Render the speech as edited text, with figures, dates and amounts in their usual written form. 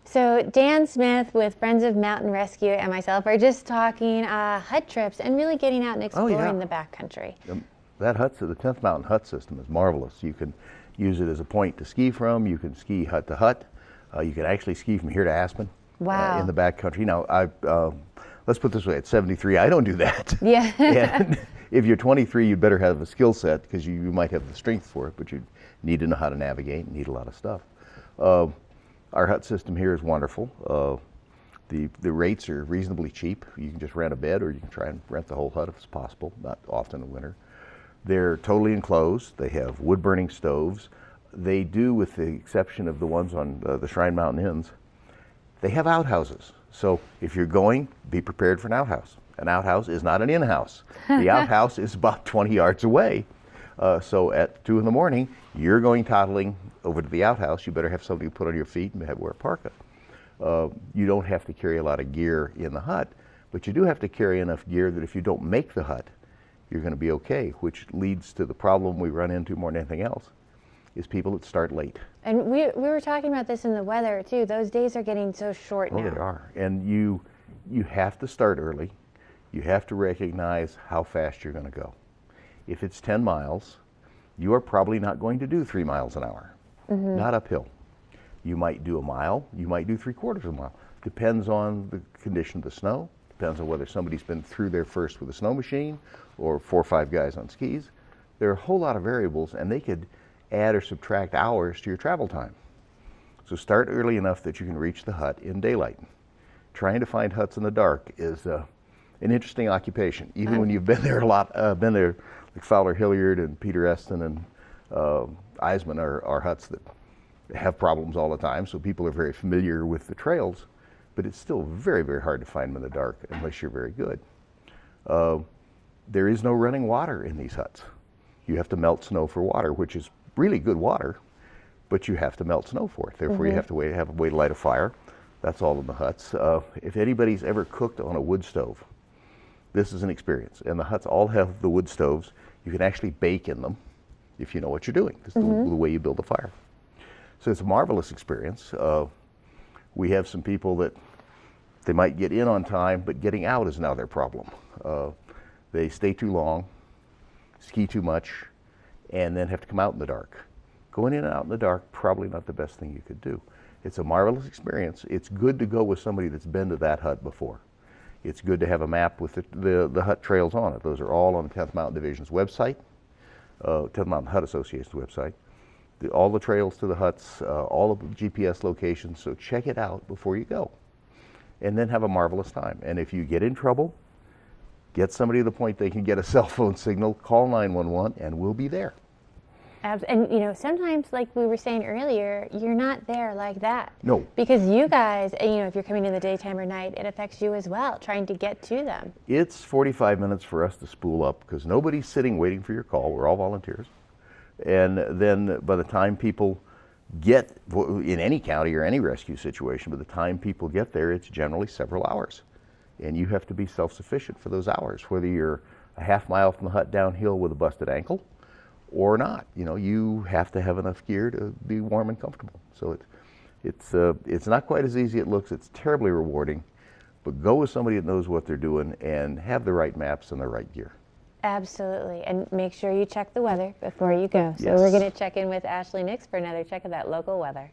So Dan Smith with Friends of Mountain Rescue and myself are just talking hut trips and really getting out and exploring the backcountry. That the 10th Mountain hut system is marvelous. You can use it as a point to ski from. You can ski hut to hut. You can actually ski from here to Aspen. Wow. In the backcountry. Now, let's put it this way, at 73, I don't do that. Yeah. And if you're 23, you'd better have a skill set because you might have the strength for it, but you need to know how to navigate and need a lot of stuff. Our hut system here is wonderful. The rates are reasonably cheap. You can just rent a bed or you can try and rent the whole hut if it's possible, not often in winter. They're totally enclosed. They have wood-burning stoves. They do, with the exception of the ones on the Shrine Mountain Inns, they have outhouses. So if you're going, be prepared for an outhouse. An outhouse is not an in-house. The outhouse is about 20 yards away. So at 2 in the morning, you're going toddling over to the outhouse. You better have something to put on your feet and wear a parka. You don't have to carry a lot of gear in the hut, but you do have to carry enough gear that if you don't make the hut, you're going to be okay, which leads to the problem we run into more than anything else, is people that start late. And we were talking about this in the weather too. Those days are getting so short now. Oh, they are. And you have to start early. You have to recognize how fast you're going to go. If it's 10 miles, you are probably not going to do 3 miles an hour, not uphill. You might do a mile, you might do 3/4 of a mile. Depends on the condition of the snow, depends on whether somebody's been through there first with a snow machine or 4 or 5 guys on skis. There are a whole lot of variables and they could add or subtract hours to your travel time. So start early enough that you can reach the hut in daylight. Trying to find huts in the dark is an interesting occupation, even when you've been there a lot. Been there, like Fowler Hilliard and Peter Eston and Eisman are huts that have problems all the time, so people are very familiar with the trails, but it's still very, very hard to find them in the dark unless you're very good. There is no running water in these huts. You have to melt snow for water, which is really good water, but you have to melt snow for it. Therefore, you have to have a way to light a fire. That's all in the huts. If anybody's ever cooked on a wood stove, this is an experience. And the huts all have the wood stoves. You can actually bake in them if you know what you're doing. This is the way you build a fire. So it's a marvelous experience. We have some people that they might get in on time, but getting out is now their problem. They stay too long, ski too much, and then have to come out in the dark. Going in and out in the dark, probably not the best thing you could do. It's a marvelous experience. It's good to go with somebody that's been to that hut before. It's good to have a map with the hut trails on it. Those are all on the 10th Mountain Division's website, 10th Mountain Hut Association's website. All the trails to the huts, all of the GPS locations, so check it out before you go. And then have a marvelous time. And if you get in trouble, get somebody to the point they can get a cell phone signal, call 911, and we'll be there. And sometimes, like we were saying earlier, you're not there like that. No. Because you guys, if you're coming in the daytime or night, it affects you as well, trying to get to them. It's 45 minutes for us to spool up because nobody's sitting waiting for your call. We're all volunteers. And then by the time people get, in any county or any rescue situation, by the time people get there, it's generally several hours. And you have to be self-sufficient for those hours, whether you're a half mile from the hut downhill with a busted ankle or not. You have to have enough gear to be warm and comfortable. So it's not quite as easy as it looks. It's terribly rewarding, but go with somebody that knows what they're doing and have the right maps and the right gear. Absolutely, and make sure you check the weather before you go. So Yes. we're going to check in with Ashley Nix for another check of that local weather.